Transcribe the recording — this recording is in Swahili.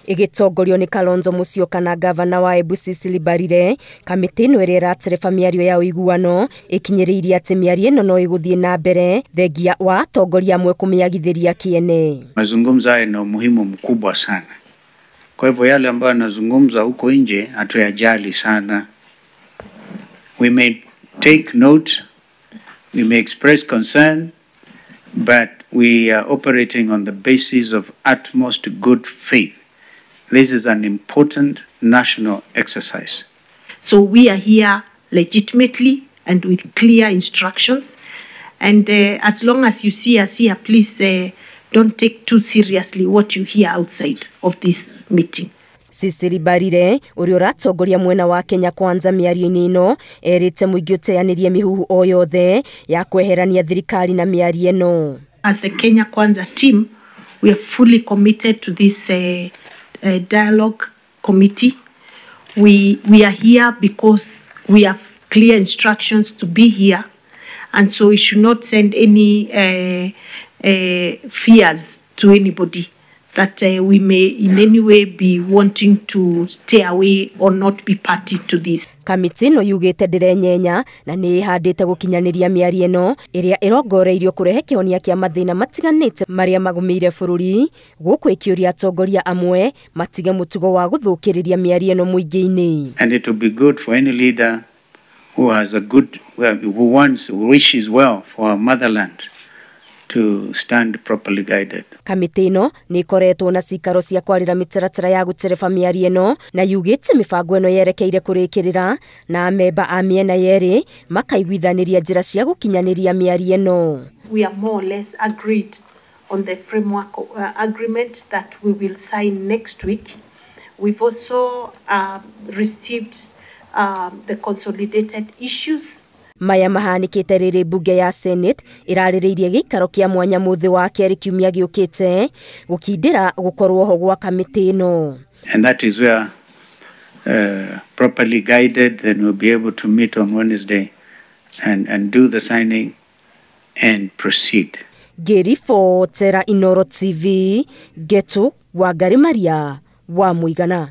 Igitongorio ni Kalonzo Musyoka na gavana wa Embu Cecily Mbarire, kamĩtĩ ĩno ĩrĩa ĩratereba mĩario ya ũiguano ĩkinyĩrĩirie atĩ mĩario ĩno no ĩgũthiĩ na mbere thengia wa atongoria amwe kũmĩagithĩria kĩene. Mazungumzo haya yana umuhimu mkubwa sana. Kwa hivyo yale ambayo yanazungumzwa huko nje hatuyajali sana. We may take note, we may express concern, but we are operating on the basis of utmost good faith. This is an important national exercise. So we are here legitimately and with clear instructions. And as long as you see us here, please don't take too seriously what you hear outside of this meeting. Cecily Mbarire, ũrĩa ũratongoria mwena wa Kenya Kwanza mĩario-inĩ ĩno, erĩte mũingĩ ũteanĩrie mĩhuhu o yothe ya kweherania thirikari na mĩario ĩno. As a Kenya Kwanza team, we are fully committed to this dialogue committee. We are here because we have clear instructions to be here, and so we should not send any fears to anybody that we may in any way be wanting to stay away or not be party to this. Kamĩtĩ ĩno yugĩte ndĩrenyenya na nĩ ĩhandĩte gũkinyanĩria mĩario ĩno ĩrĩa ĩrongoreirio kũrehe kĩhonia kĩa mathĩna matiganĩte marĩa magũmĩire bũrũri, gũkũ ĩkĩũria atongoria amwe matige mũtugo wa gũthũkĩrĩria mĩario ĩno mũingĩ-inĩ. And it will be good for any leader who has a good, who wishes well for our motherland to stand properly guided. Kamĩtĩ ĩno nĩ ĩkoretwo na cikaro cia kwarĩra mĩtaratara ya gũtereba mĩario ĩno na yugĩte mĩbango ĩno yerekeire kũrĩkĩrĩra na amemba a mĩena yerĩ makaiguithanĩria njĩra cia gũkinyanĩria mĩario ĩno. We are more or less agreed on the framework agreement that we will sign next week. We've also received the consolidated issues. Maya mahanĩkĩte rĩrĩ mbunge ya Senate ĩrarĩrĩirie gĩikaro kĩa mwanya mũthĩ wa kerĩ kiumia gĩũkĩte gũkindĩra gũkorwo ho gwa kamĩtĩ ĩno. And that is where properly guided, then we'll be able to meet on Wednesday and do the signing and proceed. Ngĩribotera Inooro TV, Getu Wangari Maria wa Mũigana.